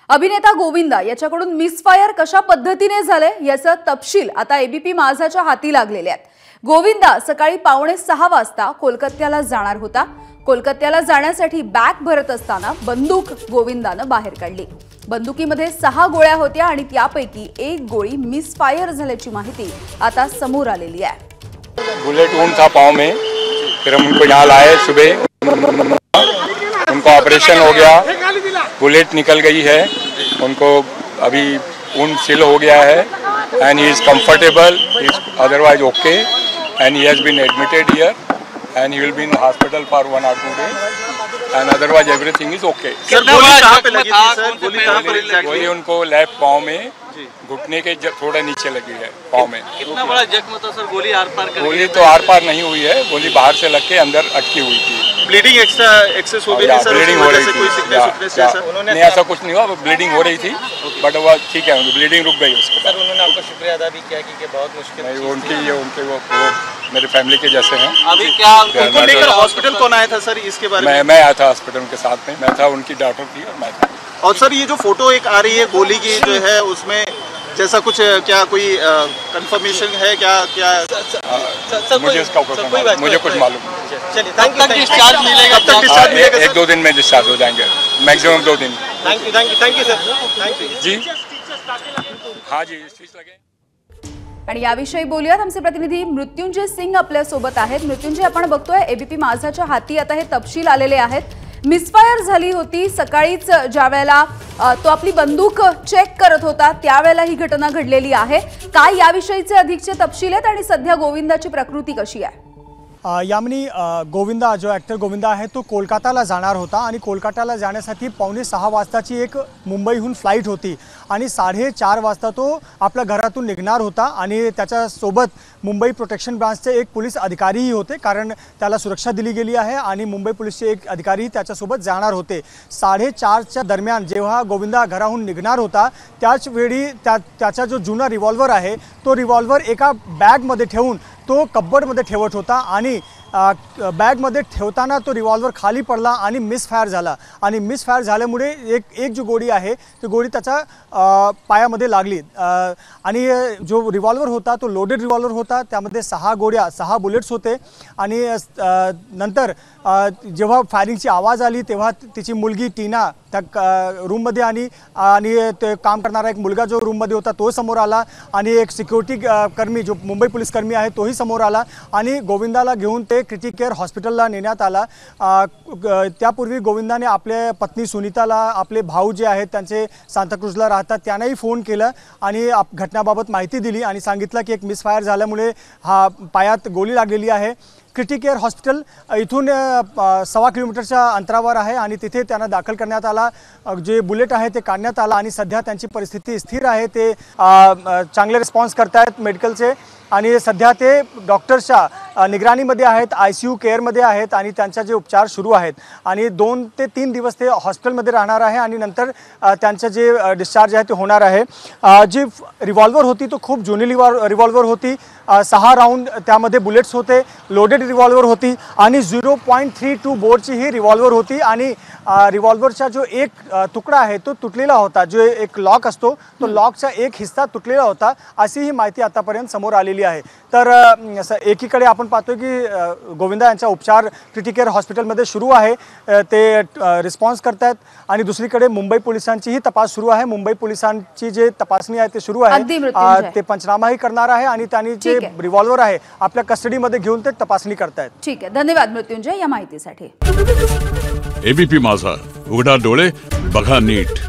अभिनेता गोविंदा याच्याकडून मिसफायर कशा पद्धतीने झाले याचा तपशील आता एबीपी माझाच्या हाती लागलेले आहेत। गोविंदा सकाळी 5:45 वाजता कोलकात्याला जाणार होता। कोलकात्याला जाण्यासाठी बॅग भरत असताना बंदूक गोविंदाने बाहेर काढली। बंदुकीमध्ये 6 गोळ्या होत्या आणि त्यापैकी एक गोळी मिसफायर झाल्याची माहिती आता समोर आलेली आहे। बुलेट वुंड था पाँव में, फिर हम उनको यहाँ लाए सुबह, उनको ऑपरेशन हो गया, बुलेट निकल गई है, उनको अभी वुंड सील हो गया है and he is comfortable, he is otherwise okay and he has been admitted here and he will be in the hospital for 1 or 2 days and otherwise everything is okay। Sir गोली कहाँ पे लगी थी sir? गोली कहाँ पे लगी? गोली उनको left पाँव में, घुटने के थोड़ा नीचे लगी है पाँव में। कितना बड़ा जख्म था सर? गोली आर पार कर गोली तो आर पार नहीं हुई है, गोली बाहर से लग के अंदर अटकी हुई थी। ब्लीडिंग एक्सेस हो गई थी सर? ब्लीडिंग हो रही थी, कोई सिकनेस है सर? नहीं ऐसा कुछ नहीं हुआ, ब्लीडिंग हो रही थी बट वो ठीक है, ब्लीडिंग रुक गई उसके बाद। सर उन्होंने आपका शुक्रिया अदा भी किया कि बहुत मुश्किल उनके वो मेरे फैमिली के जैसे हैं। अभी क्या उनको लेकर हॉस्पिटल कौन आया था सर? इसके बारे में मैं आया था हॉस्पिटल के साथ में, मैं था, उनकी डॉक्टर थी और मैं था। और सर ये जो फोटो एक आ रही है गोली की जो है उसमें जैसा कुछ क्या कोई कंफर्मेशन है क्या? मुझे इसका मुझे कुछ मालूम नहीं। चलिए थैंक यू। डिस्चार्ज मिलेगा? कब तक डिस्चार्ज मिलेगा? 1-2 दिन में डिस्चार्ज हो जाएंगे, मैक्सिमम 2 दिन। Thank you sir, thank you जी। हाँ जी, स्टिच लगे। आणि याविषयी बोलूयात, आमचे प्रतिनिधी मृत्युंजय सिंग आपल्या सोबत आहेत। मृत्युंजय, आपण बघतोय एबीपी माझाच्या हाती आता हे तपशील आलेले आहेत। मिसफायर झाली होती सकाळीच, ज्यावेळेला तो आपली बंदूक चेक करत होता त्यावेळेला ही घटना घडलेली आहे। काय याविषयीचे अधिकचे तपशील आहेत आणि सध्या गोविंदाची प्रकृती कशी आहे? यामिनी, गोविंदा जो ॲक्टर गोविंदा आहे तो कोलकाताला जाणार होता आणि कोलकाताला जाण्यासाठी 5:45 वाजताची एक मुंबईहून फ्लाईट होती आणि 4:30 वाजता तो आपल्या घरातून निघणार होता आणि त्याच्यासोबत मुंबई प्रोटेक्शन ब्रांचचे एक पोलीस अधिकारीही होते, कारण त्याला सुरक्षा दिली गेली आहे आणि मुंबई पोलीसचे एक अधिकारीही त्याच्यासोबत जाणार होते। 4:30च्या दरम्यान जेव्हा गोविंदा घराहून निघणार होता त्याच वेळी त्याचा जो जुना रिव्हॉल्वर आहे तो रिव्हॉल्वर एका बॅगमध्ये ठेवून तो कब्बडमध्ये ठेवत होता आणि बॅगमध्ये ठेवताना तो रिव्हॉल्वर खाली पडला आणि मिसफायर झाला आणि मिसफायर झाल्यामुळे एक जो गोळी आहे ती गोळी त्याच्या पायामध्ये लागली आणि जो रिव्हॉल्वर होता तो लोडेड रिव्हॉल्वर होता, त्यामध्ये 6 बुलेट्स होते आणि नंतर जेव्हा फायरिंगची आवाज आली तेव्हा तिची मुलगी टीना त्या रूममध्ये आणि ते काम करणारा एक मुलगा जो रूममध्ये होता तो समोर आला आणि एक सिक्युरिटी कर्मी जो मुंबई पोलीस कर्मी आहे तोही समोर आला आणि गोविंदाला घेऊन ते क्रिटिकल केअर हॉस्पिटलला नेण्यात आला। त्यापूर्वी गोविंदाने आपल्या पत्नी सुनीताला, आपले भाऊ जे आहेत त्यांचे सांताक्रूजला राहतात त्यांनाही फोन केला आणि घटनाबाबत माहिती दिली आणि सांगितलं की एक मिसफायर झाल्यामुळे हा पायात गोळी लागलेली आहे। क्रिटिकल केअर हॉस्पिटल इथून 1.25 किलोमीटरच्या अंतरावर आहे आणि तिथे त्यांना दाखल करण्यात आला। जे बुलेट आहे ते काढण्यात आला आणि सध्या त्यांची परिस्थिती स्थिर आहे, ते चांगले रिस्पॉन्स करतायत मेडिकलचे आणि सध्या ते डॉक्टर्सच्या निगराणीमध्ये आहेत, ICU केअरमध्ये आहेत आणि त्यांचा जे उपचार सुरू आहेत आणि 2 ते 3 दिवस ते हॉस्पिटलमध्ये राहणार आहे आणि नंतर त्यांचं जे डिस्चार्ज आहे ते होणार आहे। जी रिव्हॉल्वर होती तो खूप जुनी रिव्हॉल्वर होती, 6 राऊंड त्यामध्ये बुलेट्स होते, लोडेड रिव्हॉल्वर होती आणि 0.32 बोर्डची ही रिव्हॉल्वर होती आणि रिव्हॉल्वरचा जो एक तुकडा आहे तो तुटलेला होता, जो एक लॉक असतो तो लॉकचा एक हिस्सा तुटलेला होता, अशी ही माहिती आतापर्यंत समोर आलेली आहे। तर एकीकडे आपण पाहतोय की गोविंदा यांचा उपचार क्रिटिकल केअर हॉस्पिटलमध्ये सुरू आहे, ते रिस्पॉन्स करतात आणि दुसरीकडे मुंबई पोलिसांचीही तपास सुरू आहे। मुंबई पोलिसांची जे तपासणी आहे ते सुरू आहे, ते पंचनामाही करणार आहे आणि त्यांनी जे रिव्हॉल्वर आहे आपल्या कस्टडीमध्ये घेऊन ते तपासणी करतायत। ठीक आहे, धन्यवाद मृत्युंजय या माहितीसाठी। एबीपी माझा, उघडा डोळे बघा नीट।